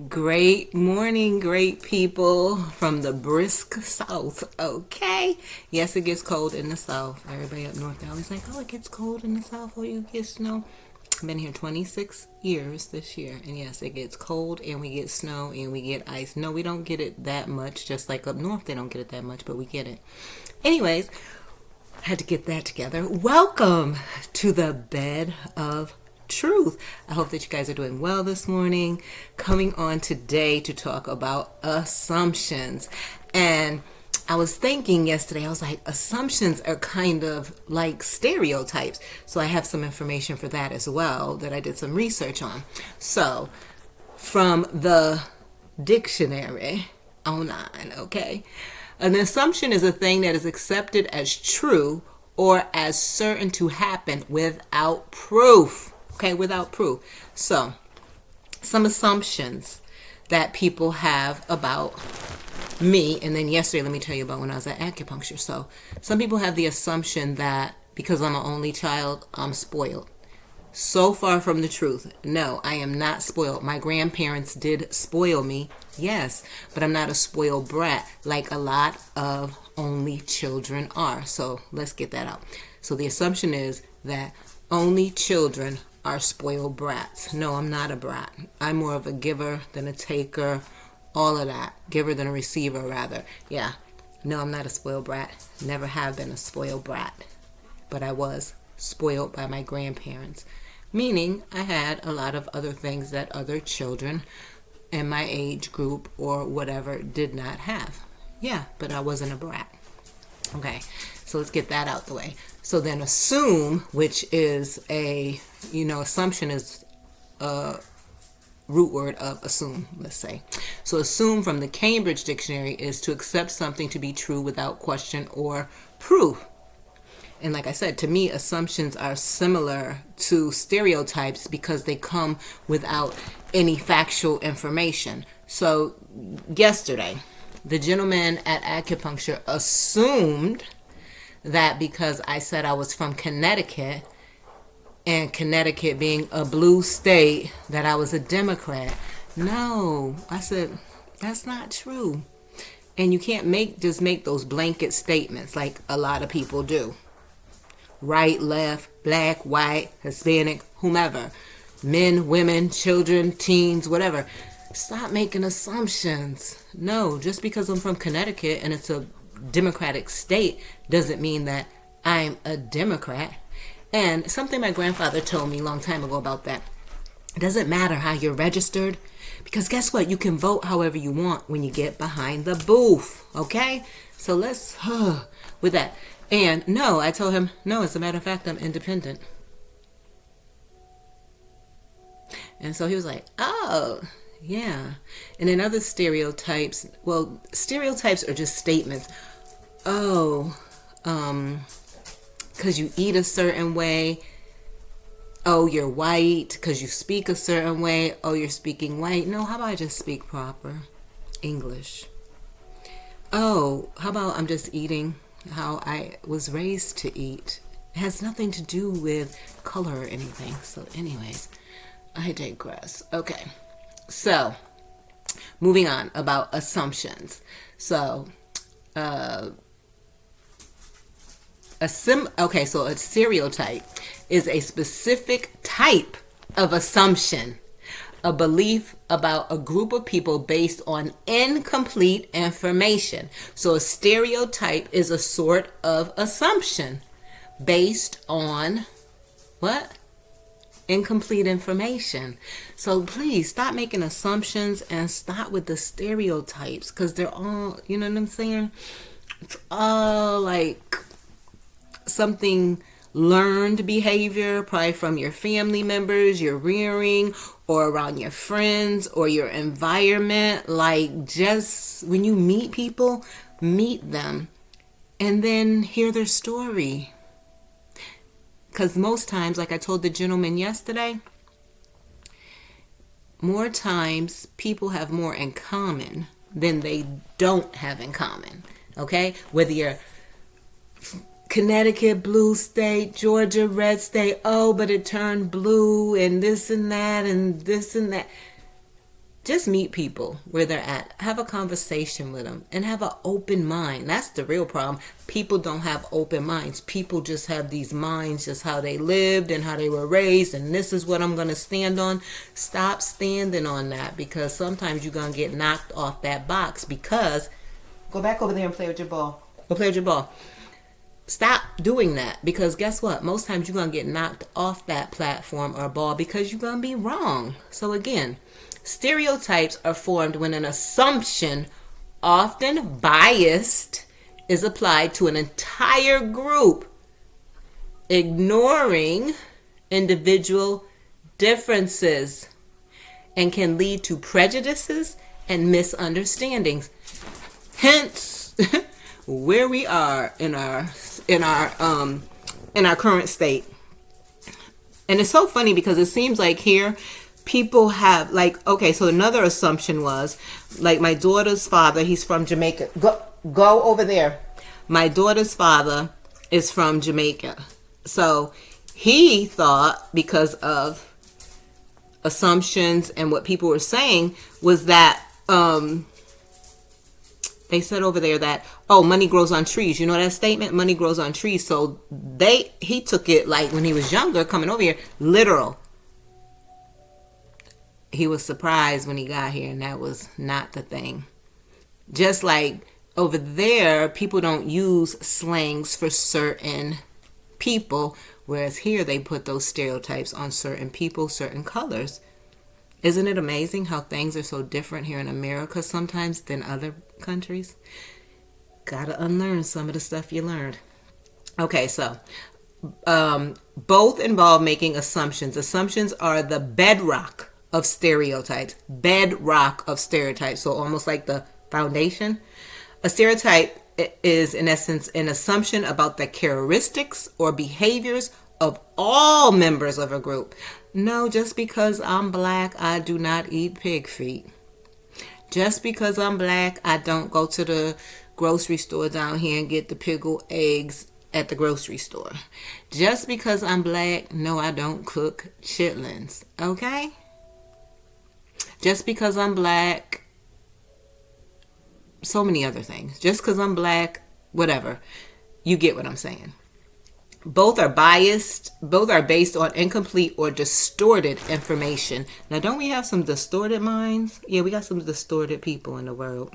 Great morning, great people from the brisk south, okay? Yes, it gets cold in the south. Everybody up north, they're always like, oh, it gets cold in the south, or you get snow. I've been here 26 years this year, and yes, it gets cold, and we get snow, and we get ice. No, we don't get it that much, just like up north, they don't get it that much, but we get it. Anyways, I had to get that together. Welcome to the bed of truth. I hope that you guys are doing well this morning. Coming on today to talk about assumptions. And I was thinking yesterday, I was like, assumptions are kind of like stereotypes. So I have some information for that as well that I did some research on. So from the dictionary online, okay? An assumption is a thing that is accepted as true or as certain to happen without proof. Okay, without proof. So, some assumptions that people have about me, and then yesterday, let me tell you about when I was at acupuncture. So, some people have the assumption that because I'm an only child, I'm spoiled. So far from the truth. No, I am not spoiled. My grandparents did spoil me, yes, but I'm not a spoiled brat like a lot of only children are. So, let's get that out. So, the assumption is that only children are spoiled brats. No, I'm not a brat. I'm more of a giver than a taker. All of that. Giver than a receiver, rather. Yeah. No, I'm not a spoiled brat. Never have been a spoiled brat. But I was spoiled by my grandparents. Meaning I had a lot of other things that other children in my age group or whatever did not have. Yeah, but I wasn't a brat. Okay, so let's get that out the way. So then assume, which is assumption is a root word of assume, let's say. So assume from the Cambridge Dictionary is to accept something to be true without question or proof. And like I said, to me, assumptions are similar to stereotypes because they come without any factual information. So yesterday, the gentleman at acupuncture assumed that because I said I was from Connecticut, and Connecticut being a blue state, that I was a Democrat. No, I said, that's not true. And you can't just make those blanket statements like a lot of people do. Right, left, black, white, Hispanic, whomever. Men, women, children, teens, whatever. Stop making assumptions. No, just because I'm from Connecticut and it's a Democratic state doesn't mean that I'm a Democrat. And something my grandfather told me a long time ago about that. It doesn't matter how you're registered, because guess what? You can vote however you want when you get behind the booth. Okay? So let's, with that. And no, I told him, no, as a matter of fact, I'm independent. And so he was like, oh, yeah. And then other stereotypes, well, stereotypes are just statements. Oh, because you eat a certain way. Oh, you're white because you speak a certain way. Oh, you're speaking white. No, how about I just speak proper English? Oh, how about I'm just eating how I was raised to eat? It has nothing to do with color or anything. So anyways, I digress. Okay. So, moving on about assumptions. So, so a stereotype is a specific type of assumption, a belief about a group of people based on incomplete information. So a stereotype is a sort of assumption based on what? Incomplete information. So please stop making assumptions and stop with the stereotypes, because they're all, you know what I'm saying? It's all like something learned behavior, probably from your family members, your rearing, or around your friends or your environment. Like, just when you meet people, meet them and then hear their story. Because most times, like I told the gentleman yesterday, more times people have more in common than they don't have in common. Okay? Whether you're Connecticut, blue state, Georgia, red state, oh, but it turned blue and this and that and this and that. Just meet people where they're at. Have a conversation with them and have an open mind. That's the real problem. People don't have open minds. People just have these minds, just how they lived and how they were raised, and this is what I'm going to stand on. Stop standing on that, because sometimes you're going to get knocked off that box. Because go back over there and play with your ball. Go play with your ball. Stop doing that, because guess what? Most times you're going to get knocked off that platform or ball because you're going to be wrong. So again, stereotypes are formed when an assumption, often biased, is applied to an entire group, ignoring individual differences, and can lead to prejudices and misunderstandings. Hence, where we are in our current state. And it's so funny because it seems like here people have, like, okay, so another assumption was, like, my daughter's father, he's from Jamaica. Go over there. My daughter's father is from Jamaica. So he thought, because of assumptions and what people were saying, was that they said over there that, oh, money grows on trees. You know that statement? Money grows on trees. So he took it, like, when he was younger, coming over here, literal. He was surprised when he got here, and that was not the thing. Just like over there, people don't use slangs for certain people, whereas here they put those stereotypes on certain people, certain colors. Isn't it amazing how things are so different here in America sometimes than other countries? Gotta unlearn some of the stuff you learned. Okay, so both involve making assumptions. Assumptions are the bedrock of stereotypes. Bedrock of stereotypes. So almost like the foundation. A stereotype is, in essence, an assumption about the characteristics or behaviors of all members of a group. No, just because I'm black, I do not eat pig feet. Just because I'm black, I don't go to the grocery store down here and get the pickled eggs at the grocery store. Just because I'm black, no, I don't cook chitlins. Okay? Just because I'm black, so many other things. Just because I'm black, whatever. You get what I'm saying. Both are biased. Both are based on incomplete or distorted information. Now, don't we have some distorted minds? Yeah, we got some distorted people in the world.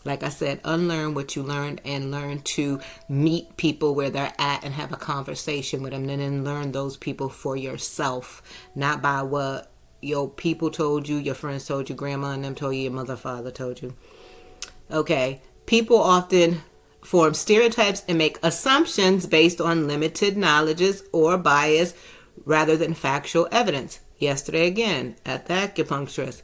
Like I said, unlearn what you learned and learn to meet people where they're at and have a conversation with them. And then learn those people for yourself. Not by what your people told you, your friends told you, grandma and them told you, your mother, father told you. Okay, people often form stereotypes and make assumptions based on limited knowledges or bias rather than factual evidence. Yesterday again, at the acupuncturist,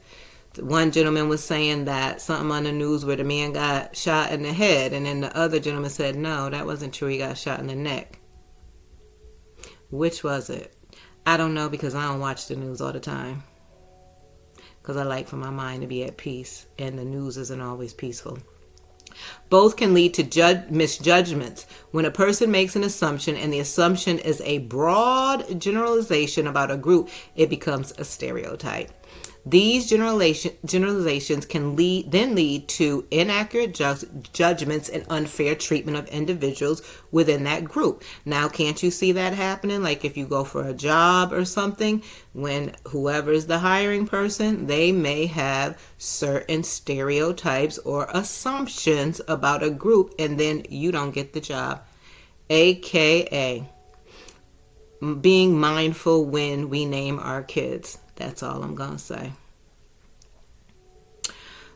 one gentleman was saying that something on the news where the man got shot in the head, and then the other gentleman said, no, that wasn't true, he got shot in the neck. Which was it? I don't know, because I don't watch the news all the time. Because I like for my mind to be at peace, and the news isn't always peaceful. Both can lead to misjudgments. When a person makes an assumption and the assumption is a broad generalization about a group, it becomes a stereotype. These generalizations can then lead to inaccurate judgments and unfair treatment of individuals within that group. Now, can't you see that happening? Like if you go for a job or something, when whoever is the hiring person, they may have certain stereotypes or assumptions about a group, and then you don't get the job. AKA being mindful when we name our kids. That's all I'm going to say.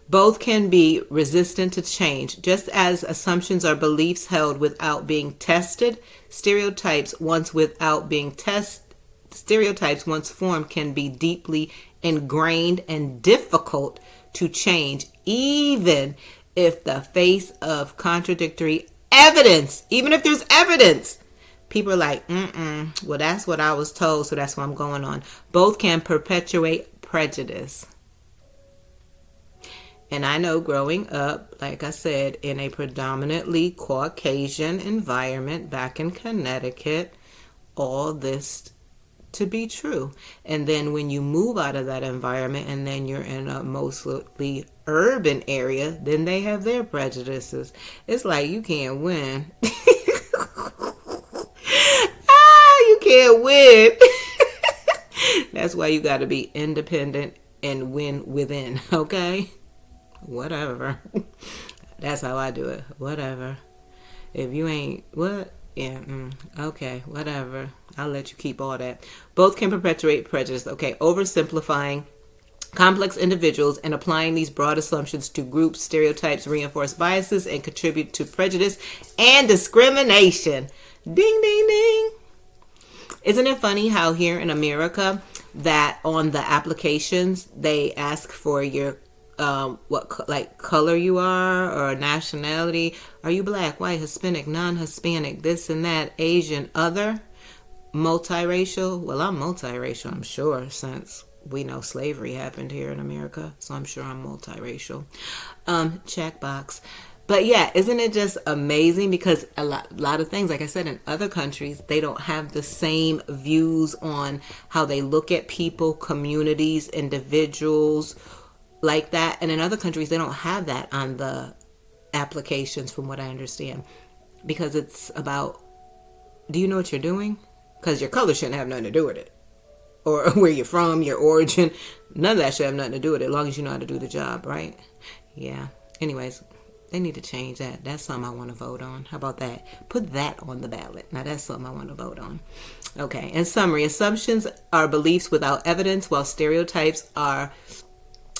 Both can be resistant to change. Just as assumptions are beliefs held without being tested, stereotypes once formed can be deeply ingrained and difficult to change, even if the face of contradictory evidence, even if there's evidence. People are like, well, that's what I was told, so that's what I'm going on. Both can perpetuate prejudice. And I know growing up, like I said, in a predominantly Caucasian environment back in Connecticut, all this to be true. And then when you move out of that environment and then you're in a mostly urban area, then they have their prejudices. It's like you can't win. You can't win. That's why you got to be independent and win within, okay? Whatever. That's how I do it. Whatever. If you ain't, what? Yeah, okay, whatever. I'll let you keep all that. Both can perpetuate prejudice. Okay, oversimplifying complex individuals and applying these broad assumptions to groups, stereotypes, reinforce biases, and contribute to prejudice and discrimination. Ding, ding, ding. Isn't it funny how here in America that on the applications they ask for your what like color you are or nationality? Are you black, white, Hispanic, non-Hispanic, this and that, Asian, other, multiracial? Well, I'm multiracial, I'm sure, since we know slavery happened here in America, so I'm sure I'm multiracial. Checkbox. But yeah, isn't it just amazing? Because a lot of things, like I said, in other countries, they don't have the same views on how they look at people, communities, individuals, like that. And in other countries, they don't have that on the applications, from what I understand. Because it's about, do you know what you're doing? Because your color shouldn't have nothing to do with it. Or where you're from, your origin. None of that should have nothing to do with it, as long as you know how to do the job, right? Yeah. Anyways, they need to change that. That's something I want to vote on. How about that? Put that on the ballot. Now that's something I want to vote on. Okay. In summary, assumptions are beliefs without evidence, while stereotypes are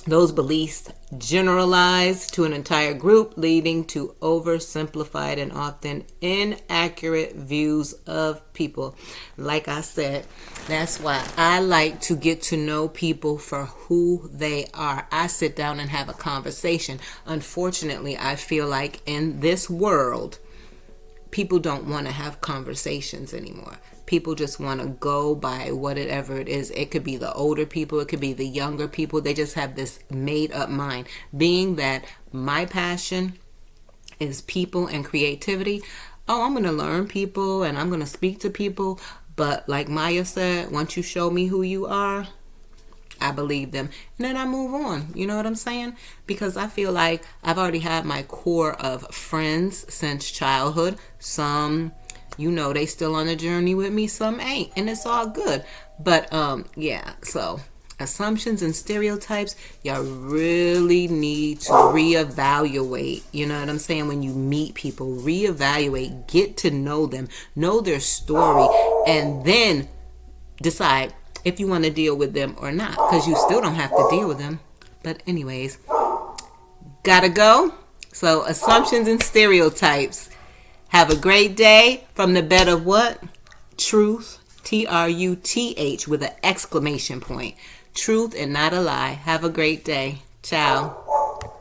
those beliefs generalized to an entire group, leading to oversimplified and often inaccurate views of people. Like I said, that's why I like to get to know people for who they are. I sit down and have a conversation. Unfortunately, I feel like in this world, people don't want to have conversations anymore. People just want to go by whatever it is. It could be the older people. It could be the younger people. They just have this made up mind. Being that my passion is people and creativity, I'm going to learn people and I'm going to speak to people. But like Maya said, once you show me who you are, I believe them. And then I move on. You know what I'm saying? Because I feel like I've already had my core of friends since childhood. Some, you know, they still on the journey with me. Some ain't. And it's all good. But, yeah. So, assumptions and stereotypes, y'all really need to reevaluate. You know what I'm saying? When you meet people, reevaluate. Get to know them. Know their story. And then decide if you want to deal with them or not, because you still don't have to deal with them. But anyways, gotta go. So assumptions and stereotypes. Have a great day from the bed of what? Truth. Truth with an exclamation point. Truth and not a lie. Have a great day. Ciao.